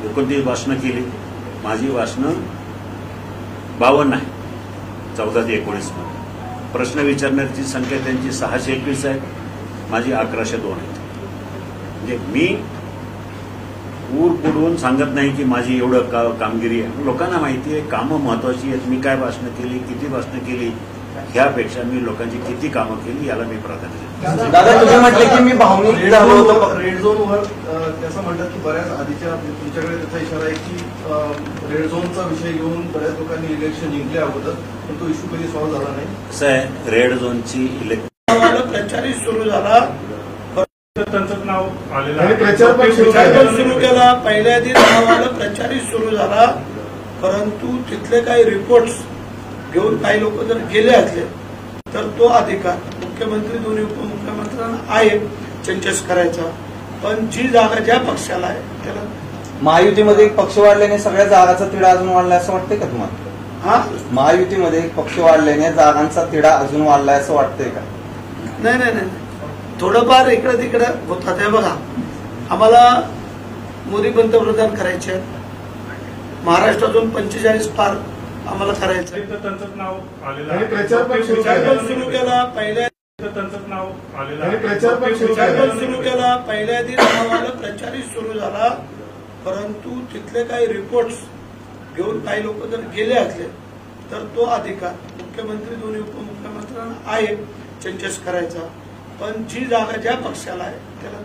29 भाषणं केली. माझी भाषणं 52 आहे 14 ते 19 मध्ये. प्रश्न विचारण्याची संख्या त्यांची 621 आहे, माझी 1102 आहे. म्हणजे मी ऊर बुडवून सांगत नाही की माझी एवढं कामगिरी आहे. लोकांना माहिती आहे कामं महत्वाची आहेत. मी काय भाषणं केली, किती भाषणं केली, ह्यापेक्षा मी लोकांची किती कामं केली याला मी प्राधान्य देतो. दादा, तुम्ही म्हटले की मी भावनिक झालो होतो. रेड झोनवर त्याचं म्हणतात की बऱ्याच आधीच्या तुमच्याकडे त्याचा इशारा आहे की रेड झोनचा विषय घेऊन बऱ्याच लोकांनी इलेक्शन जिंकले अगोदर, पण तो इश्यू कधी सॉल्व्ह झाला नाही. कसं आहे, रेड झोनची इलेक्शन प्रचारही सुरू झाला, त्यांचं नाव आलेलं आणि आहे. प्रचार पण सुरू सुरू केला. पहिल्या दिवस नावाला प्रचारही सुरू झाला, परंतु तिथले काही रिपोर्ट्स घेऊन काही लोक जर गेले असले तर तो अधिकार मुख्यमंत्री, दोन्ही उपमुख्यमंत्र्यांना आहे चेंजेस करायचा. पण जी जागा ज्या पक्षाला आहे त्याला. महायुतीमध्ये एक पक्ष वाढल्याने सगळ्या जागांचा तिढा अजून वाढलाय असं वाटतंय का तुम्हाला? हा, महायुतीमध्ये एक पक्ष वाढल्याने जागांचा तिढा अजून वाढलाय असं वाटतंय का? नाही, थोडंफार इकडे तिकडे होतात. हे बघा, आम्हाला मोदी पंतप्रधान करायचे आहेत, महाराष्ट्रातून 45 पार आम्हाला करायचं आहे. त्यांचं नाव आलेलं आणि आहे. प्रचार पण सुरू सुरू केला. पहिल्या त्यांचं नाव आलेलं आणि आहे. प्रचार पण सुरू केला. पहिल्या दिवस नावाला प्रचारही सुरू झाला, परंतु तिथले काही रिपोर्ट्स घेऊन काही लोक जर गेले असले तर तो अधिकार मुख्यमंत्री, दोन्ही उपमुख्यमंत्र्यांना आहे चेंजेस करायचा. पण जी जागा ज्या पक्षाला आहे त्याला.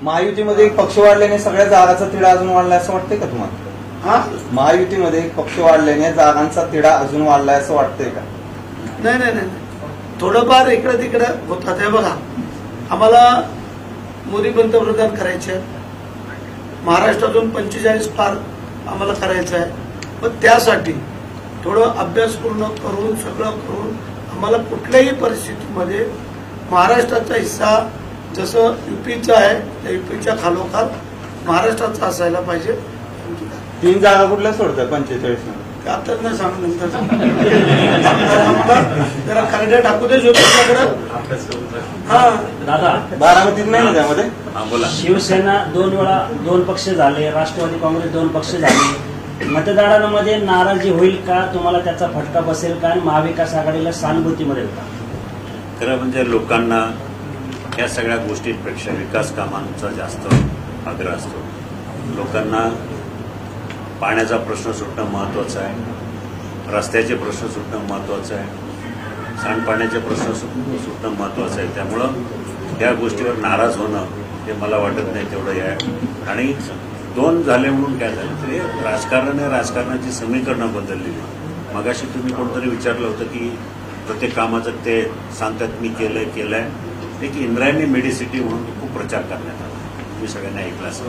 महायुतीमध्ये एक पक्ष वाढल्याने सगळ्या जागांचा तिढा अजून वाढलाय असं वाटतंय का तुम्हाला? हा, महायुतीमध्ये एक पक्ष वाढल्याने जागांचा तिढा अजून वाढलाय असं वाटतंय का? नाही, थोडंफार इकडे तिकडे होतात. हे बघा, आम्हाला मोदी पंतप्रधान करायचे आहेत. महाराष्ट्रातून 45 पार आम्हाला करायचं आहे. पण त्यासाठी थोडं अभ्यास पूर्ण करून सगळं करून आम्हाला कुठल्याही परिस्थितीमध्ये महाराष्ट्राचा हिस्सा जसं युपीचा आहे त्या युपीच्या खालोखाल महाराष्ट्राचा असायला पाहिजे. 3 जागा कुठल्या सोडतात 45 मध्ये? आता नाही सांगू नंतर आम्हाला जरा खरड्या टाकू दे ज्योतिषाकडे. हा दादा, बारामतीत नाही ना त्यामध्ये? हा बोला. शिवसेना 2 वेळा 2 पक्ष झाले, राष्ट्रवादी काँग्रेस 2 पक्ष झाले. मतदारांमध्ये नाराजी होईल का? तुम्हाला त्याचा फटका बसेल का? आणि महाविकास आघाडीला सहानुभूती मिळेल का? खरं म्हणजे लोकांना या सगळ्या गोष्टींपेक्षा विकास कामांचा जास्त आग्रह असतो. लोकांना पाण्याचा प्रश्न सुटणं महत्त्वाचं आहे, रस्त्याचे प्रश्न सुटणं महत्त्वाचं आहे, सांडपाण्याचे प्रश्न सुटणं महत्त्वाचं आहे. त्यामुळं त्या गोष्टीवर नाराज होणं हे मला वाटत नाही तेवढं आहे. आणि 2 झाले म्हणून काय झालं तर हे राजकारणाने राजकारणाची समीकरणं बदललेली. मगाशी तुम्ही कोणतरी विचारलं होतं की प्रत्येक कामाचं ते सांगतात मी केलंय. एक इंद्रायणी मेडिसिटी म्हणून खूप प्रचार करण्यात आला, तुम्ही सगळ्यांनी ऐकलं असं.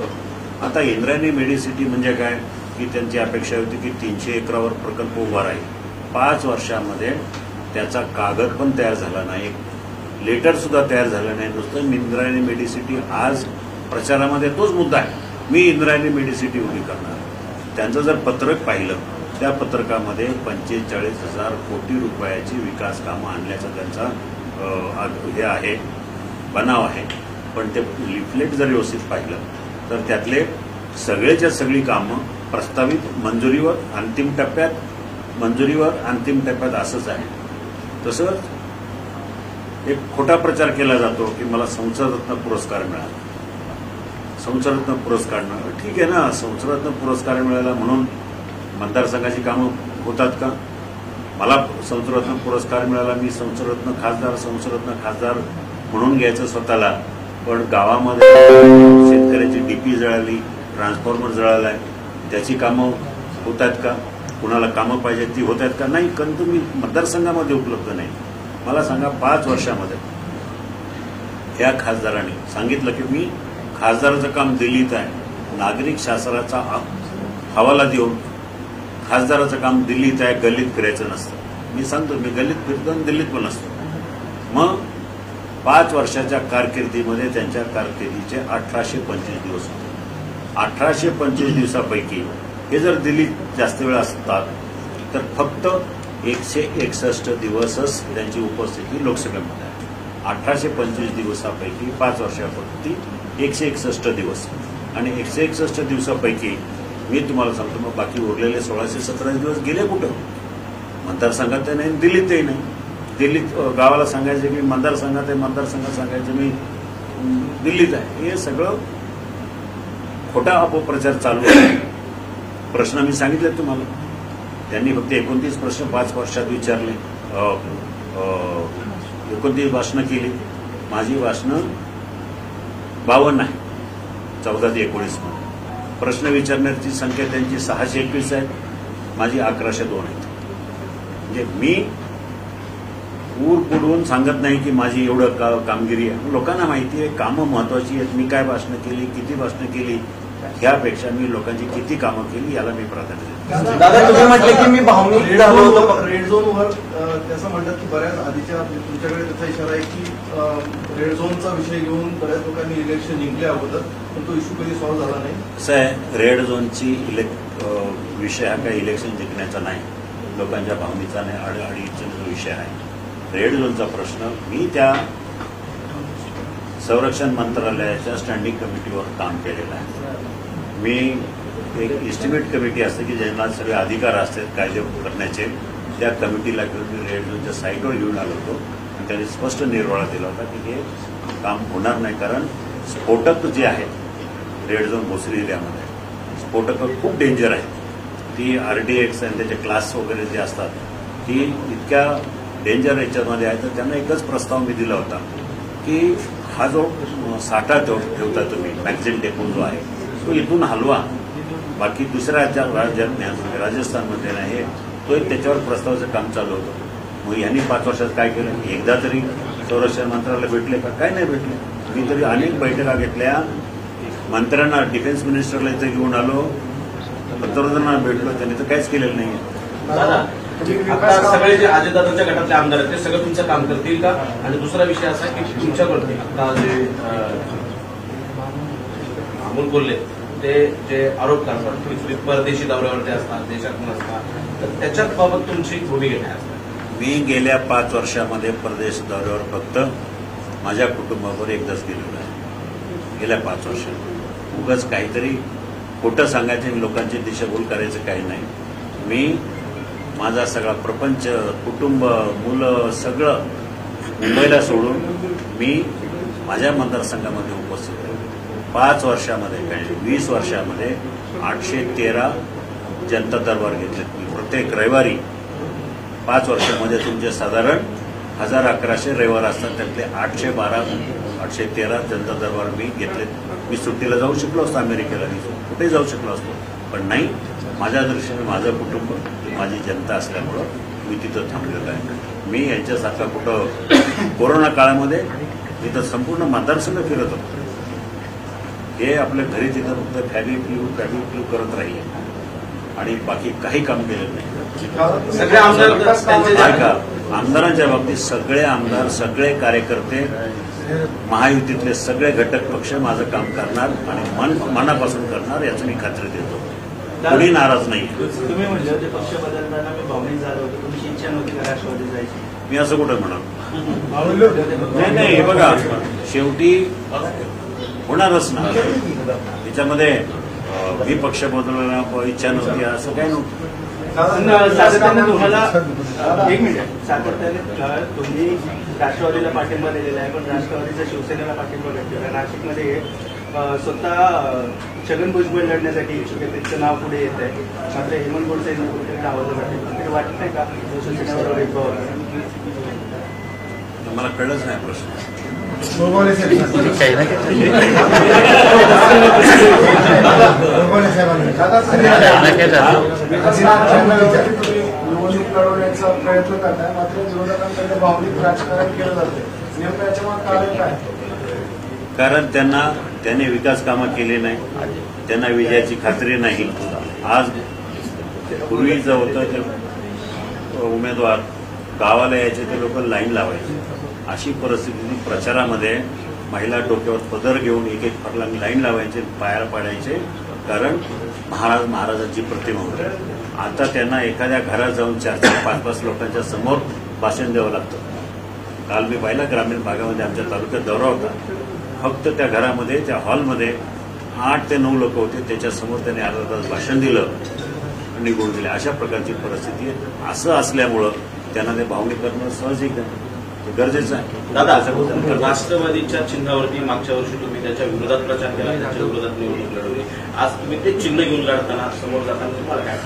आता इंद्रायणी मेडिसिटी म्हणजे काय की त्यांची अपेक्षा होती की 300 एकरावर प्रकल्प उभा राहील. 5 वर्षामध्ये त्याचा कागद पण तयार झाला नाही, लेटर सुद्धा तयार झालं नाही. नुसतं इंद्रायणी मेडिसिटी आज प्रचारामध्ये तोच मुद्दा आहे, मी इंद्रायणी मेडिसिटी उभी करणार. त्यांचं जर पत्रक पाहिलं त्या पत्रकामध्ये 45,000 कोटी रुपयाची विकास कामं आणल्याचा त्यांचा हे आहे, बनाव आहे. पण ते लिफलेट जर व्यवस्थित पाहिलं तर त्यातले सगळेच्या सगळी कामं प्रस्तावित मंजुरीवर अंतिम टप्प्यात असंच आहे. तसंच एक खोटा प्रचार केला जातो की मला संसदरत्न पुरस्कार मिळाला. संसदरत्न पुरस्कार मिळाला ठीक आहे ना, संसदरत्न पुरस्कार मिळाला म्हणून मतदारसंघाची कामं होतात का? मला संसदरत्न पुरस्कार मिळाला, मी संसदरत्न खासदार म्हणून घ्यायचं स्वतःला. पण गावामध्ये शेतकऱ्याची डीपी जळाली, ट्रान्सफॉर्मर जळालाय, त्याची कामं होत आहेत का? कुणाला कामं पाहिजे ती होत आहेत का? नाही, कारण तुम्ही मतदारसंघामध्ये उपलब्ध नाही. मला सांगा 5 वर्षामध्ये या खासदारांनी सांगितलं की मी खासदाराचं काम दिल्लीत आहे, नागरिक शासनाचा हवाला देऊन खासदाराचं काम दिल्लीत आहे, गल्लीत फिरायचं नसतं. मी सांगतो मी गल्लीत फिरतो आणि दिल्लीत पण असतो. मग 5 वर्षाच्या कारकिर्दीमध्ये त्यांच्या कारकिर्दीचे 1825 दिवस होते. 1825 दिवसापैकी हे जर दिल्लीत जास्त वेळ असतात तर फक्त 161 दिवसच त्यांची उपस्थिती लोकसभेमध्ये आहे. 1825 दिवसापैकी 5 वर्षापूर्वी 161 दिवस. आणि 161 दिवसापैकी मी तुम्हाला सांगतो मग बाकी उरलेले 1617 दिवस गेले कुठं? मतदारसंघात नाही, दिल्लीतही नाही. दिल्लीत गावाला सांगायचं मी मतदारसंघात आहे, मतदारसंघात सांगायचं मी दिल्लीत आहे. हे सगळं खोटा अपप्रचार चालू आहे. प्रश्न मी सांगितले तुम्हाला, त्यांनी फक्त 29 प्रश्न 5 वर्षात विचारले, 29 भाषणं केली. माझी भाषणं 52 आहे 14 ते 19 मध्ये. प्रश्न विचारण्याची संख्या त्यांची 621 आहे, माझी 1102 आहे. म्हणजे मी ऊर बुडवून सांगत नाही की माझी एवढं कामगिरी आहे. लोकांना माहिती आहे कामं महत्वाची आहेत. मी काय भाषणं केली, किती भाषणं केली, ह्यापेक्षा मी लोकांची किती कामं केली याला मी प्राधान्य देतो. दादा तुम्ही म्हटले की मी भावनिक झालो होतो. रेड झोनवर त्याचं म्हणतात की बऱ्याच आधीच्या तुमच्याकडे त्याचा इशारा आहे की रेड झोनचा विषय घेऊन बऱ्याच लोकांनी इलेक्शन जिंकले अगोदर, पण तो इश्यू कधी सॉल्व्ह झाला नाही. कसं आहे, रेड झोनची विषय हा काही इलेक्शन जिंकण्याचा नाही, लोकांच्या भावनेचा आणि अडीचा जो विषय आहे. रेड झोनचा प्रश्न मी त्या संरक्षण मंत्रालयाच्या स्टँडिंग कमिटीवर काम केलेलं आहे. मी एक इस्टिमेट कमिटी असते की ज्यांना सगळे अधिकार असतात कायदे करण्याचे, त्या कमिटीला घेऊन मी रेड झोनच्या साईटवर घेऊन आलो होतो आणि त्यांनी स्पष्ट निर्वाळा दिला होता की हे काम होणार नाही. कारण स्फोटक जे आहेत रेड झोन भोसरी एरियामध्ये स्फोटक खूप डेंजर आहेत. ती RDX आणि त्याचे क्लास वगैरे जे असतात ती इतक्या डेंजर याच्यामध्ये आहे. तर त्यांना एकच प्रस्ताव मी दिला होता की हा जो साठा ठेवता तुम्ही मॅगझिन डेपो जो आहे तो इथून हलवा, बाकी दुसऱ्या राज्यात नाही, राजस्थानमध्ये नाही. तो त्याच्यावर प्रस्तावाचं काम चालू होतं. मग यांनी 5 वर्षात काय केलं, एकदा तरी संरक्षण मंत्रालय भेटले का? काय नाही भेटले. मी तरी अनेक बैठका घेतल्या, मंत्र्यांना, डिफेन्स मिनिस्टरला इथे घेऊन आलो, पंतप्रधानांना भेटलो, त्यांनी तर काहीच केलेलं नाही. दादा, आता सगळे जे अजितदादांच्या गटातले आमदार आहेत ते सगळं तुमचं काम करतील का? आणि दुसरा विषय असा आहे की तुमच्याकडे आता जे अमोल कोल्हे ते जे आरोप करतात की तुम्ही परदेशी दौऱ्यावरती असतात, देशातून असतात, तर त्याच्यात बाबत तुमची भूमिका काय असते? मी गेल्या 5 वर्षामध्ये परदेश दौऱ्यावर फक्त माझ्या कुटुंबावर एकदाच गेलेलो आहे. गेल्या 5 वर्षात उगाच काहीतरी खोटं सांगायचे आणि लोकांची दिशाभूल करायचं काही नाही. मी माझा सगळा प्रपंच, कुटुंब, मुलं सगळं मुंबईला सोडून मी माझ्या मतदारसंघामध्ये उपस्थित आहे. 5 वर्षामध्ये काही 20 वर्षामध्ये 813 जनता दरबार घेतलेत मी. प्रत्येक रविवारी 5 वर्षामध्ये तुमचे साधारण 1100 रविवार असतात, त्यातले 813 जनता दरबार मी घेतलेत. मी सुट्टीला जाऊ शकलो असतो, अमेरिकेला कुठेही जाऊ शकलो असतो, पण नाही. माझ्या दृष्टीने माझं कुटुंब, माझी जनता असल्यामुळं मी तिथं थांबलेलो आहे. मी यांच्यासारखा कुठं कोरोना काळामध्ये इथं संपूर्ण मतदारसंघ फिरत होतो. हे आपल्या घरी तिथं फक्त फॅबी फ्लू करत राहिले आणि बाकी काही काम केलेलं नाही. सगळे आमदार त्यांचे आमदारांच्या बाबतीत सगळे आमदार, सगळे कार्यकर्ते, महायुतीतले सगळे घटक पक्ष माझं काम करणार आणि मनापासून करणार याची मी खात्री देतो. कोणी नाराज नाही. तुम्ही म्हणले होते पक्ष बदलताना मी भावनिक झालो होतो, तुमची इच्छा नव्हती का राष्ट्रवादी जायची? मी असं कुठं म्हणालो? नाही, हे बघा, शेवटी होणारच ना. त्याच्यामध्ये मी पक्ष बदलण्याची इच्छा नव्हती असं काही नव्हतं. सातत्याने तुम्हाला एक मिनिट सातत्याने तुम्ही राष्ट्रवादीला पाठिंबा दिलेला आहे, पण राष्ट्रवादीचा शिवसेनेला पाठिंबा घेतलेला आहे. नाशिकमध्ये स्वतः छगन भुजबळ लढण्यासाठी इच्छुक आहे, त्यांचं नाव पुढे येत आहे. मात्र हेमंत गोडसे यांना कुठेतरी आवाज वाटते, वाटत नाही का शिवसेनेवर वैभव? मला कळलंच नाही प्रश्न. गोगोले साहेबांनी निवडणूक लढवण्याचा प्रयत्न करताय, मात्र विरोधकांकडे भावनिक राजकारण केलं जाते. नेमकं याच्यामध्ये कारण काय? कारण त्यांनी विकास कामं केली नाही, त्यांना विजयाची खात्री नाही. आज पूर्वीचं होतं ते उमेदवार गावाला यायचे, ते लोक लाईन लावायचे. अशी परिस्थिती प्रचारामध्ये महिला डोक्यावर पदर घेऊन एक फरलांग लाईन लावायचे, पायाला पाडायचे, कारण महाराजांची प्रतिमा होती. आता त्यांना एखाद्या घरात जाऊन 4-5 लोकांच्या समोर भाषण द्यावं लागतं. काल मी पाहिला ग्रामीण भागामध्ये आमच्या तालुक्यात दौरा होता. फक्त त्या घरामध्ये, त्या हॉलमध्ये 8 ते 9 लोक होते. त्याच्यासमोर त्यांनी अर्धा तास भाषण दिलं आणि निघून गेले. अशा प्रकारची परिस्थिती आहे. असं असल्यामुळं त्यांना ते भावनिक करणं सहजिक आहे, गरजेचं आहे. दादा, राष्ट्रवादीच्या चिन्हावरती मागच्या वर्षी तुम्ही त्याच्या विरोधात प्रचार केला, त्याच्या विरोधात निवडणूक लढवली. आज तुम्ही ते चिन्ह घेऊन लढताना, समोर जाताना तुम्हाला काय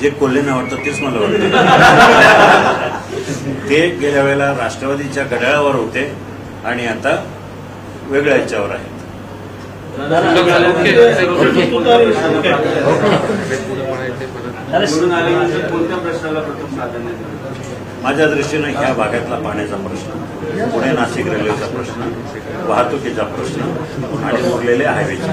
जे कोल्हेंना वाटतं तेच मला वाटतं. ते गेल्या वेळेला राष्ट्रवादीच्या घड्याळावर होते आणि आता वेगळ्या ह्याच्यावर आहेत. कोणत्या प्रश्नाला प्रथम प्राधान्य देणार? माझ्या दृष्टीनं ह्या भागातला पाण्याचा प्रश्न, पुणे नाशिक रेल्वेचा प्रश्न, वाहतुकीचा प्रश्न आणि उरलेले हायवेचे.